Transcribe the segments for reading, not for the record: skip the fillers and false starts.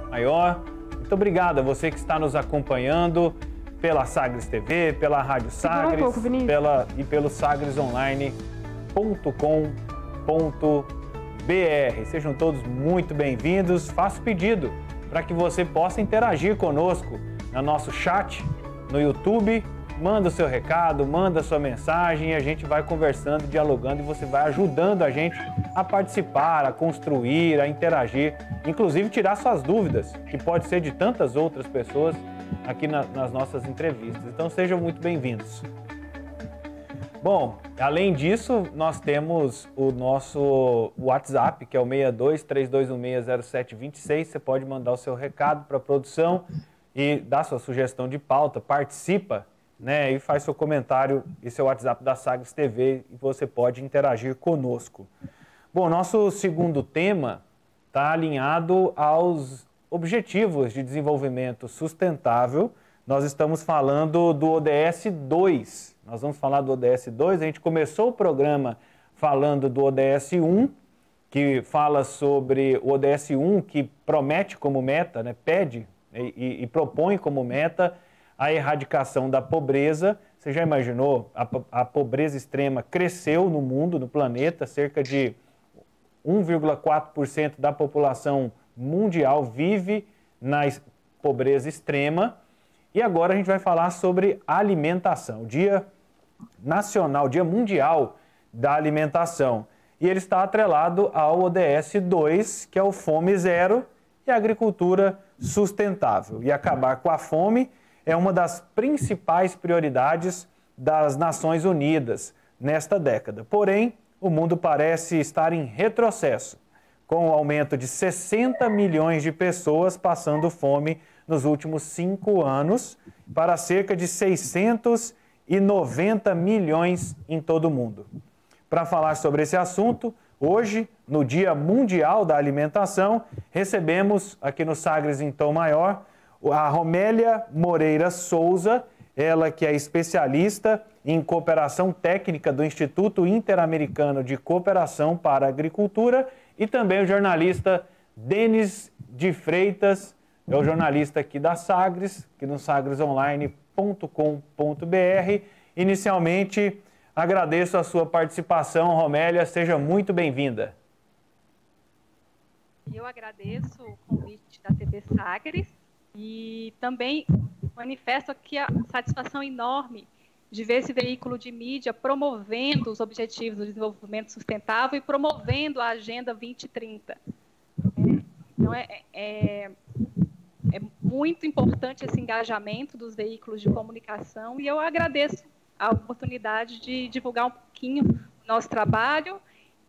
maior. Muito obrigado a você que está nos acompanhando pela Sagres TV, pela Rádio Sagres e pelo sagresonline.com.br. Sejam todos muito bem-vindos. Faço pedido para que você possa interagir conosco no nosso chat, no YouTube. Manda o seu recado, manda a sua mensagem e a gente vai conversando, dialogando e você vai ajudando a gente a participar, a construir, a interagir, inclusive tirar suas dúvidas, que pode ser de tantas outras pessoas aqui nas nossas entrevistas. Então sejam muito bem-vindos. Bom, além disso, nós temos o nosso WhatsApp, que é o 62-3216-0726. Você pode mandar o seu recado para a produção e dar sua sugestão de pauta, participa, né, e faz seu comentário. Esse é o WhatsApp da Sagres TV e você pode interagir conosco. Bom, nosso segundo tema está alinhado aos Objetivos de Desenvolvimento Sustentável. Nós estamos falando do ODS 2. Nós vamos falar do ODS 2. A gente começou o programa falando do ODS 1, que fala sobre o ODS 1, que promete como meta, né, pede e propõe como meta a erradicação da pobreza. Você já imaginou? A pobreza extrema cresceu no mundo, no planeta, cerca de 1,4% da população mundial vive na pobreza extrema. E agora a gente vai falar sobre alimentação, Dia Nacional, Dia Mundial da Alimentação. E ele está atrelado ao ODS 2, que é o Fome Zero e a Agricultura Sustentável. E acabar com a fome é uma das principais prioridades das Nações Unidas nesta década. Porém, o mundo parece estar em retrocesso, com o aumento de 60 milhões de pessoas passando fome nos últimos 5 anos, para cerca de 690 milhões em todo o mundo. Para falar sobre esse assunto, hoje, no Dia Mundial da Alimentação, recebemos aqui no Sagres em Tom Maior a Romélia Moreira Souza, ela que é especialista em cooperação técnica do Instituto Interamericano de Cooperação para a Agricultura, e também o jornalista Denis de Freitas, é o jornalista aqui da Sagres, aqui no sagresonline.com.br. Inicialmente, agradeço a sua participação, Romélia, seja muito bem-vinda. Eu agradeço o convite da TV Sagres e também manifesto aqui a satisfação enorme de ver esse veículo de mídia promovendo os Objetivos do Desenvolvimento Sustentável e promovendo a Agenda 2030. Então, é muito importante esse engajamento dos veículos de comunicação e eu agradeço a oportunidade de divulgar um pouquinho o nosso trabalho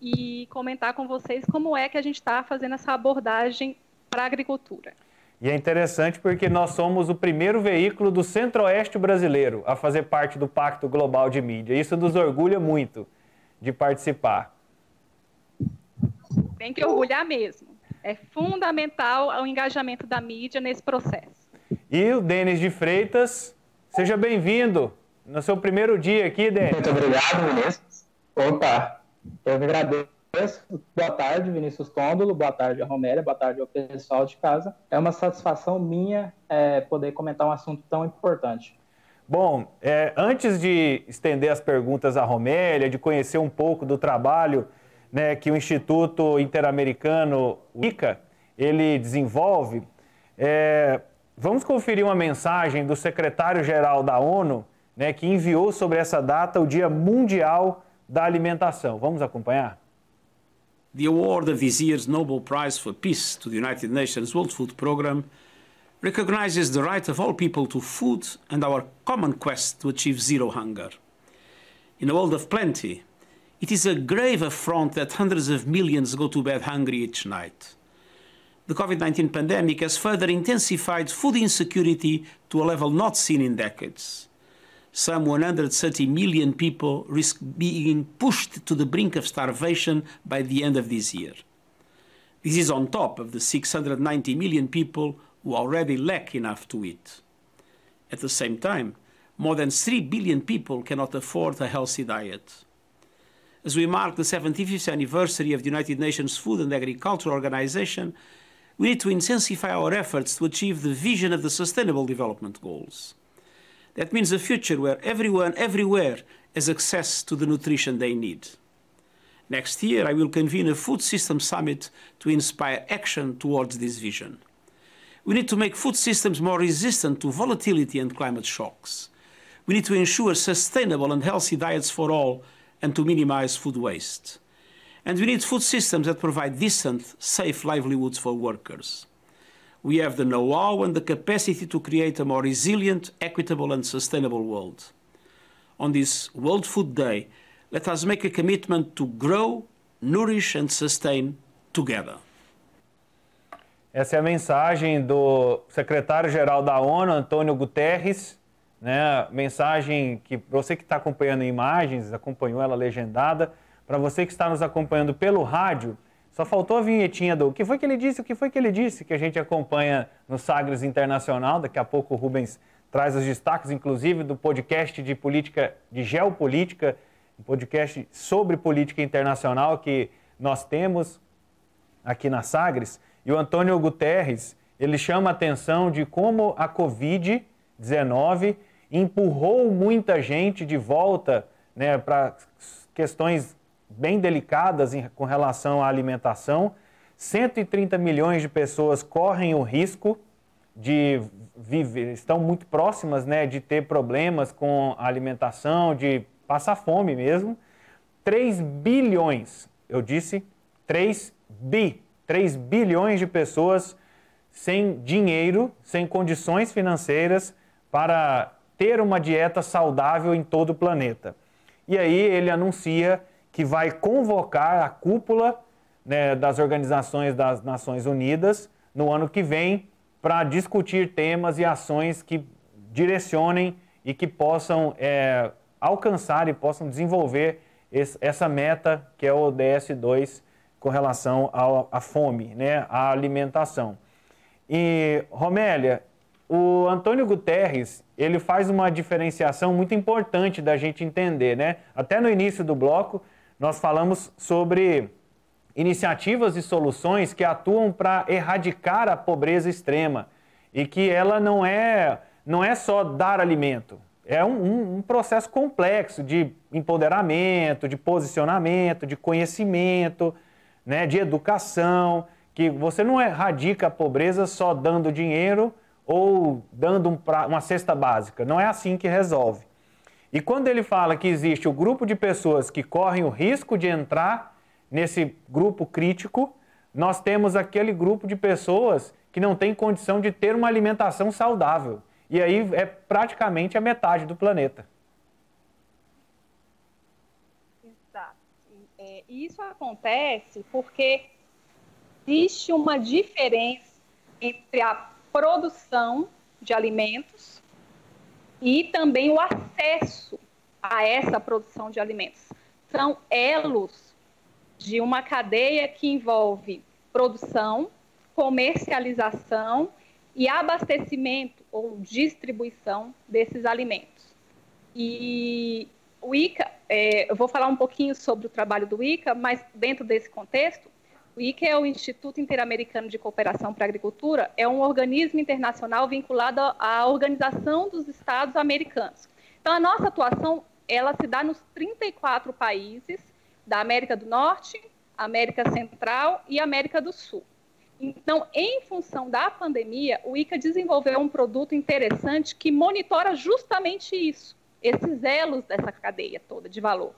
e comentar com vocês como é que a gente está fazendo essa abordagem para a agricultura. E é interessante porque nós somos o primeiro veículo do Centro-Oeste brasileiro a fazer parte do Pacto Global de Mídia. Isso nos orgulha muito de participar. Tem que orgulhar mesmo. É fundamental o engajamento da mídia nesse processo. E o Denis de Freitas, seja bem-vindo no seu primeiro dia aqui, Denis. Muito obrigado, Vinícius. Opa, eu agradeço. Boa tarde, Vinícius Tondolo, boa tarde, Romélia, boa tarde ao pessoal de casa. É uma satisfação minha poder comentar um assunto tão importante. Bom, antes de estender as perguntas à Romélia, de conhecer um pouco do trabalho, né, que o Instituto Interamericano, ICA, ele desenvolve, vamos conferir uma mensagem do secretário-geral da ONU, né, que enviou sobre essa data o Dia Mundial da Alimentação. Vamos acompanhar? The award of this year's Nobel Prize for Peace to the United Nations World Food Programme recognizes the right of all people to food and our common quest to achieve zero hunger. In a world of plenty, it is a grave affront that hundreds of millions go to bed hungry each night. The COVID-19 pandemic has further intensified food insecurity to a level not seen in decades. Some 130 million people risk being pushed to the brink of starvation by the end of this year. This is on top of the 690 million people who already lack enough to eat. At the same time, more than 3 billion people cannot afford a healthy diet. As we mark the 75th anniversary of the United Nations Food and Agriculture Organization, we need to intensify our efforts to achieve the vision of the Sustainable Development Goals. That means a future where everyone, everywhere, has access to the nutrition they need. Next year, I will convene a food system summit to inspire action towards this vision. We need to make food systems more resistant to volatility and climate shocks. We need to ensure sustainable and healthy diets for all and to minimize food waste. And we need food systems that provide decent, safe livelihoods for workers. We have the know-how and the capacity to create a more resilient, equitable and sustainable world. On this World Food Day, let us make a commitment to grow, nourish and sustain together. Essa é a mensagem do secretário-geral da ONU, Antônio Guterres, né? Mensagem que você que está acompanhando em imagens, acompanhou ela legendada. Para você que está nos acompanhando pelo rádio, só faltou a vinhetinha do o que foi que ele disse, o que foi que ele disse, que a gente acompanha no Sagres Internacional. Daqui a pouco o Rubens traz os destaques, inclusive, do podcast de política, de geopolítica, um podcast sobre política internacional que nós temos aqui na Sagres. E o Antônio Guterres, ele chama a atenção de como a Covid-19 empurrou muita gente de volta, né, para questões bem delicadas com relação à alimentação. 130 milhões de pessoas correm o risco de viver, estão muito próximas, né, de ter problemas com a alimentação, de passar fome mesmo. 3 bilhões, eu disse 3 bilhões de pessoas sem dinheiro, sem condições financeiras para ter uma dieta saudável em todo o planeta. E aí ele anuncia que vai convocar a cúpula, né, das organizações das Nações Unidas no ano que vem para discutir temas e ações que direcionem e que possam alcançar e possam desenvolver essa meta que é o ODS 2 com relação à fome, né, à alimentação. E, Romélia, o Antônio Guterres, ele faz uma diferenciação muito importante da gente entender, né? Até no início do bloco, nós falamos sobre iniciativas e soluções que atuam para erradicar a pobreza extrema e que ela não é só dar alimento, é um processo complexo de empoderamento, de posicionamento, de conhecimento, né, de educação, que você não erradica a pobreza só dando dinheiro ou dando uma cesta básica, não é assim que resolve. E quando ele fala que existe o grupo de pessoas que correm o risco de entrar nesse grupo crítico, nós temos aquele grupo de pessoas que não tem condição de ter uma alimentação saudável. E aí é praticamente a metade do planeta. Exato. E isso acontece porque existe uma diferença entre a produção de alimentos e também o acesso a essa produção de alimentos. São elos de uma cadeia que envolve produção, comercialização e abastecimento ou distribuição desses alimentos. E o ICA, eu vou falar um pouquinho sobre o trabalho do ICA, mas dentro desse contexto, o ICA é o Instituto Interamericano de Cooperação para a Agricultura, é um organismo internacional vinculado à Organização dos Estados Americanos. Então, a nossa atuação, ela se dá nos 34 países da América do Norte, América Central e América do Sul. Então, em função da pandemia, o ICA desenvolveu um produto interessante que monitora justamente isso, esses elos dessa cadeia toda de valor.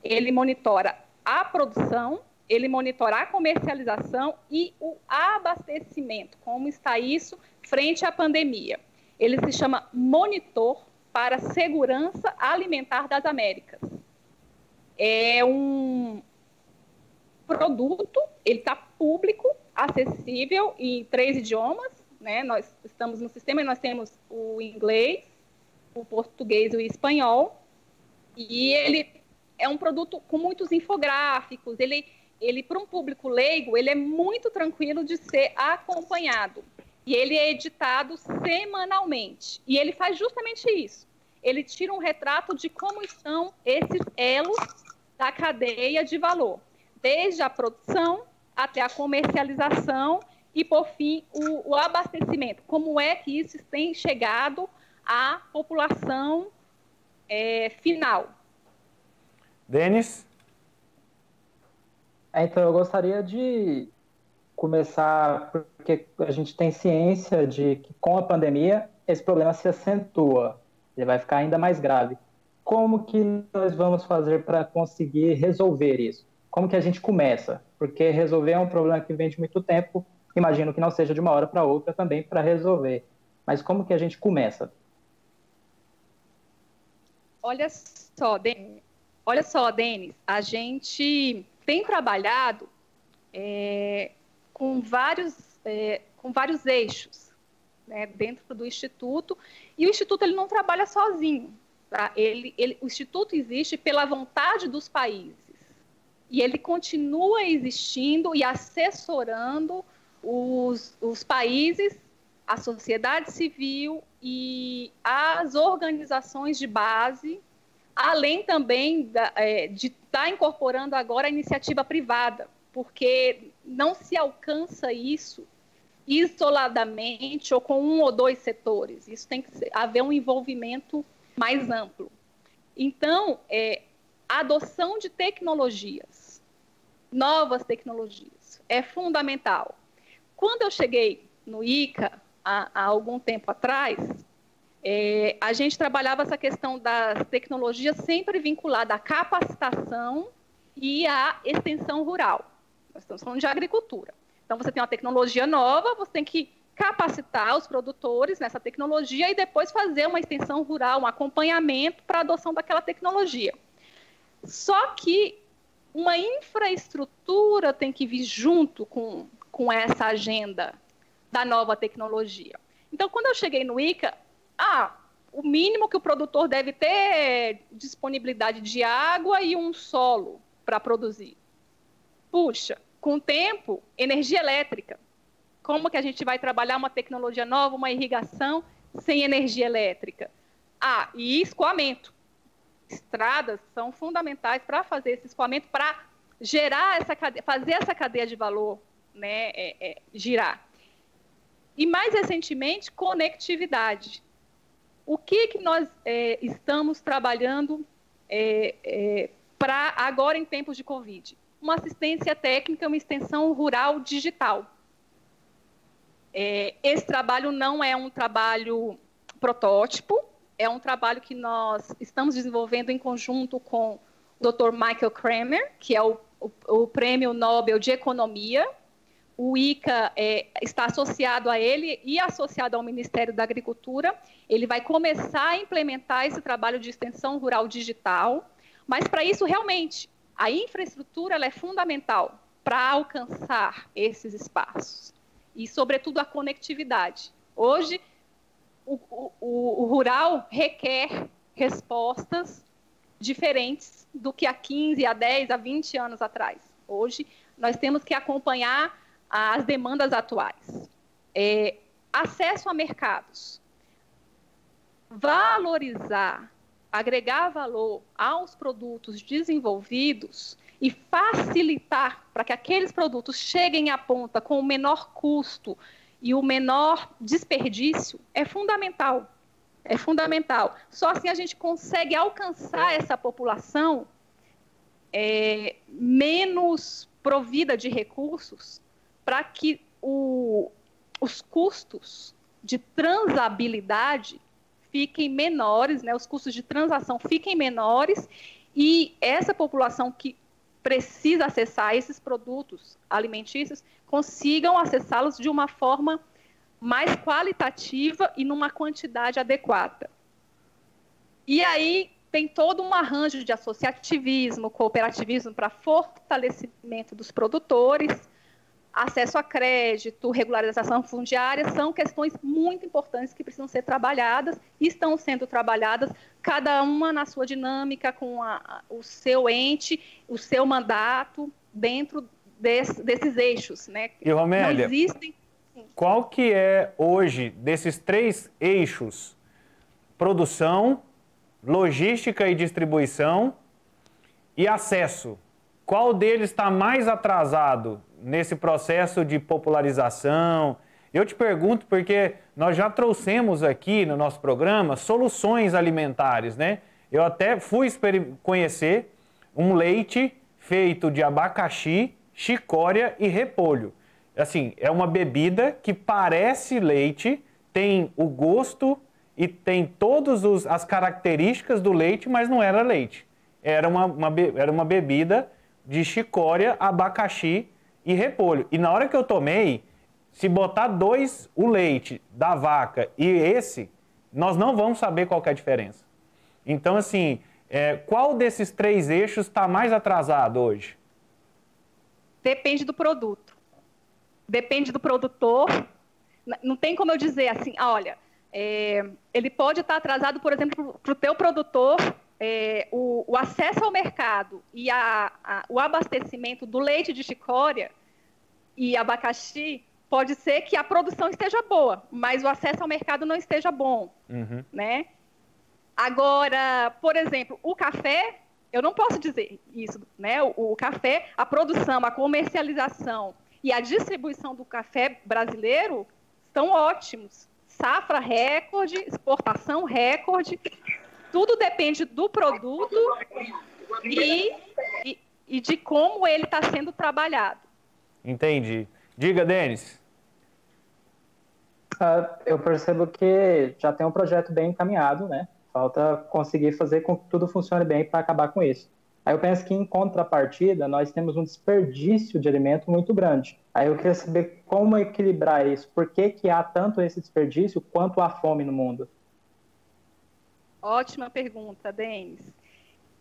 Ele monitora a produção, ele monitora a comercialização e o abastecimento, como está isso frente à pandemia. Ele se chama Monitor para a Segurança Alimentar das Américas. É um produto, ele está público, acessível em 3 idiomas, né? Nós estamos no sistema e nós temos o inglês, o português e o espanhol, e ele é um produto com muitos infográficos, ele para um público leigo, ele é muito tranquilo de ser acompanhado. E ele é editado semanalmente. E ele faz justamente isso. Ele tira um retrato de como estão esses elos da cadeia de valor. Desde a produção até a comercialização E, por fim, o abastecimento. Como é que isso tem chegado à população final? Denis? Então, eu gostaria de começar, porque a gente tem ciência de que com a pandemia esse problema se acentua, ele vai ficar ainda mais grave. Como que nós vamos fazer para conseguir resolver isso? Como que a gente começa? Porque resolver é um problema que vem de muito tempo, imagino que não seja de uma hora para outra também para resolver. Mas como que a gente começa? Olha só, Denis, a gente tem trabalhado com vários eixos, né, dentro do Instituto, e o Instituto ele não trabalha sozinho. Tá? O Instituto existe pela vontade dos países, e ele continua existindo e assessorando os países, a sociedade civil e as organizações de base, além também de estar incorporando agora a iniciativa privada, porque não se alcança isso isoladamente ou com um ou dois setores. Isso tem que haver um envolvimento mais amplo. Então, a adoção de tecnologias, novas tecnologias, é fundamental. Quando eu cheguei no ICA, há algum tempo atrás, a gente trabalhava essa questão das tecnologias sempre vinculada à capacitação e à extensão rural. Nós estamos falando de agricultura. Então, você tem uma tecnologia nova, você tem que capacitar os produtores nessa tecnologia e depois fazer uma extensão rural, um acompanhamento para a adoção daquela tecnologia. Só que uma infraestrutura tem que vir junto com essa agenda da nova tecnologia. Então, quando eu cheguei no ICA, o mínimo que o produtor deve ter é disponibilidade de água e um solo para produzir. Puxa, com o tempo, energia elétrica. Como que a gente vai trabalhar uma tecnologia nova, uma irrigação sem energia elétrica? E escoamento. Estradas são fundamentais para fazer esse escoamento, para gerar essa cadeia, fazer essa cadeia de valor, né, girar. E mais recentemente, conectividade. O que nós estamos trabalhando para agora em tempos de Covid? Uma assistência técnica, uma extensão rural digital. Esse trabalho não é um trabalho protótipo, é um trabalho que nós estamos desenvolvendo em conjunto com o Dr. Michael Kremer, que é o Prêmio Nobel de Economia. O ICA está associado a ele e associado ao Ministério da Agricultura. Ele vai começar a implementar esse trabalho de extensão rural digital, mas para isso, realmente, a infraestrutura ela é fundamental para alcançar esses espaços. E, sobretudo, a conectividade. Hoje, o rural requer respostas diferentes do que há 15, a 10, a 20 anos atrás. Hoje, nós temos que acompanhar as demandas atuais. Acesso a mercados. Valorizar, agregar valor aos produtos desenvolvidos e facilitar para que aqueles produtos cheguem à ponta com o menor custo e o menor desperdício é fundamental. É fundamental. Só assim a gente consegue alcançar essa população menos provida de recursos, para que os custos de transabilidade fiquem menores, né? Os custos de transação fiquem menores, e essa população que precisa acessar esses produtos alimentícios consigam acessá-los de uma forma mais qualitativa e numa quantidade adequada. E aí tem todo um arranjo de associativismo, cooperativismo para fortalecimento dos produtores, acesso a crédito, regularização fundiária, são questões muito importantes que precisam ser trabalhadas e estão sendo trabalhadas, cada uma na sua dinâmica, com o seu ente, o seu mandato, dentro desses eixos, né? E, Romélia, não existem... Qual que é hoje, desses 3 eixos, produção, logística e distribuição e acesso, qual deles está mais atrasado nesse processo de popularização? Eu te pergunto porque nós já trouxemos aqui no nosso programa soluções alimentares, né? Eu até fui conhecer um leite feito de abacaxi, chicória e repolho. Assim, é uma bebida que parece leite, tem o gosto e tem todas as características do leite, mas não era leite. Era uma bebida de chicória, abacaxi e repolho. E na hora que eu tomei, se botar o leite da vaca e esse, nós não vamos saber qual que é a diferença. Então, assim, qual desses 3 eixos está mais atrasado hoje? Depende do produto. Depende do produtor. Não tem como eu dizer assim, olha, ele pode estar atrasado, por exemplo, para o teu produtor, o acesso ao mercado e o abastecimento do leite de chicória e abacaxi, pode ser que a produção esteja boa, mas o acesso ao mercado não esteja bom, né? Agora, por exemplo, o café, eu não posso dizer isso, né? O café, a produção, a comercialização e a distribuição do café brasileiro estão ótimos. Safra recorde, exportação recorde, tudo depende do produto e de como ele está sendo trabalhado. Entendi. Diga, Denis. Eu percebo que já tem um projeto bem encaminhado, né? Falta conseguir fazer com que tudo funcione bem para acabar com isso. Aí eu penso que, em contrapartida, nós temos um desperdício de alimento muito grande. Aí eu queria saber como equilibrar isso. Por que há tanto esse desperdício quanto há fome no mundo? Ótima pergunta, Denis.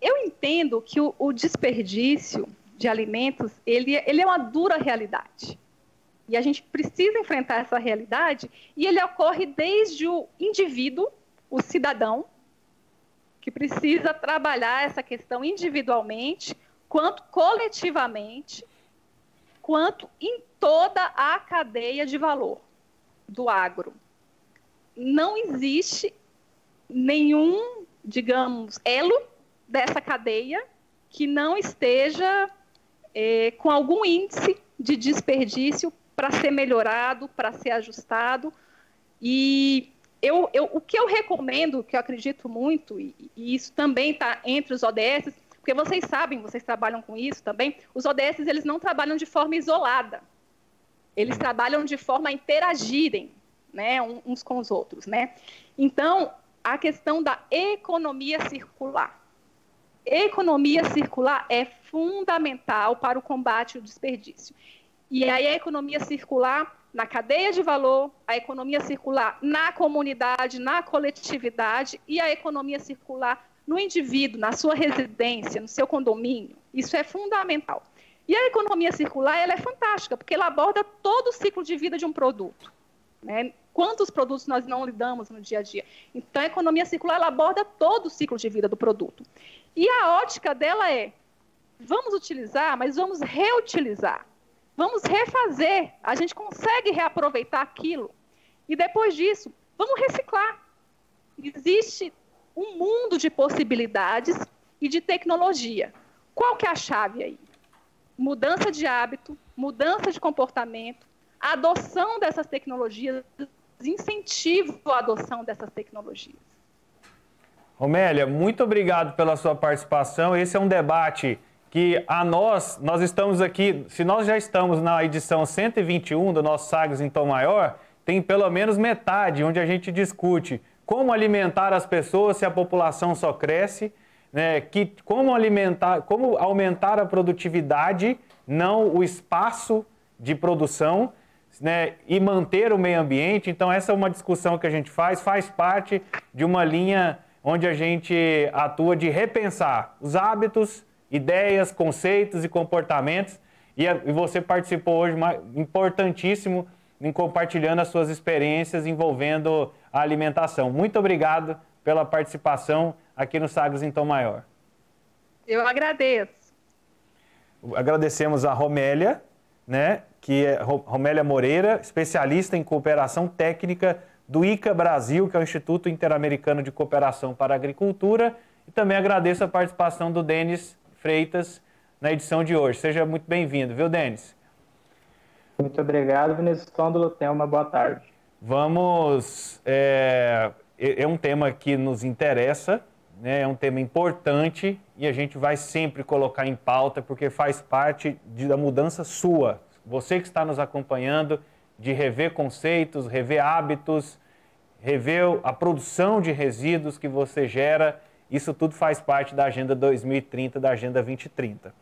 Eu entendo que o desperdício de alimentos, ele é uma dura realidade. E a gente precisa enfrentar essa realidade, e ele ocorre desde o indivíduo, o cidadão, que precisa trabalhar essa questão individualmente, quanto coletivamente, quanto em toda a cadeia de valor do agro. Não existe nenhum, digamos, elo dessa cadeia que não esteja com algum índice de desperdício para ser melhorado, para ser ajustado. E o que eu recomendo, que eu acredito muito, e isso também está entre os ODS, porque vocês sabem, vocês trabalham com isso também, os ODS eles não trabalham de forma isolada, eles trabalham de forma a interagirem, né, uns com os outros, né? Então, a questão da economia circular. Economia circular é fundamental para o combate ao desperdício. E aí a economia circular na cadeia de valor, a economia circular na comunidade, na coletividade e a economia circular no indivíduo, na sua residência, no seu condomínio. Isso é fundamental. E a economia circular ela é fantástica, porque ela aborda todo o ciclo de vida de um produto, né? Quantos produtos nós não lidamos no dia a dia? Então, a economia circular ela aborda todo o ciclo de vida do produto. E a ótica dela é, vamos utilizar, mas vamos reutilizar. Vamos refazer, a gente consegue reaproveitar aquilo. E depois disso, vamos reciclar. Existe um mundo de possibilidades e de tecnologia. Qual que é a chave aí? Mudança de hábito, mudança de comportamento, adoção dessas tecnologias, incentivo à adoção dessas tecnologias. Romélia, muito obrigado pela sua participação. Esse é um debate que nós estamos aqui, se nós já estamos na edição 121 do nosso Sagres em Tom Maior, tem pelo menos metade onde a gente discute como alimentar as pessoas se a população só cresce, né? Como aumentar a produtividade, não o espaço de produção, né? E manter o meio ambiente. Então essa é uma discussão que a gente faz parte de uma linha onde a gente atua de repensar os hábitos, ideias, conceitos e comportamentos, e você participou hoje, importantíssimo, em compartilhando as suas experiências envolvendo a alimentação. Muito obrigado pela participação aqui no Sagres em Tom Maior. Eu agradeço. Agradecemos a Romélia, né, que é Romélia Moreira, especialista em cooperação técnica do ICA Brasil, que é o Instituto Interamericano de Cooperação para a Agricultura, e também agradeço a participação do Denis Freitas na edição de hoje. Seja muito bem-vindo, viu, Denis? Muito obrigado, Vinícius Tondolo. Tenha uma boa tarde. Vamos... É um tema que nos interessa, né? É um tema importante e a gente vai sempre colocar em pauta porque faz parte da mudança sua. Você que está nos acompanhando, de rever conceitos, rever hábitos, rever a produção de resíduos que você gera. Isso tudo faz parte da Agenda 2030, da Agenda 2030.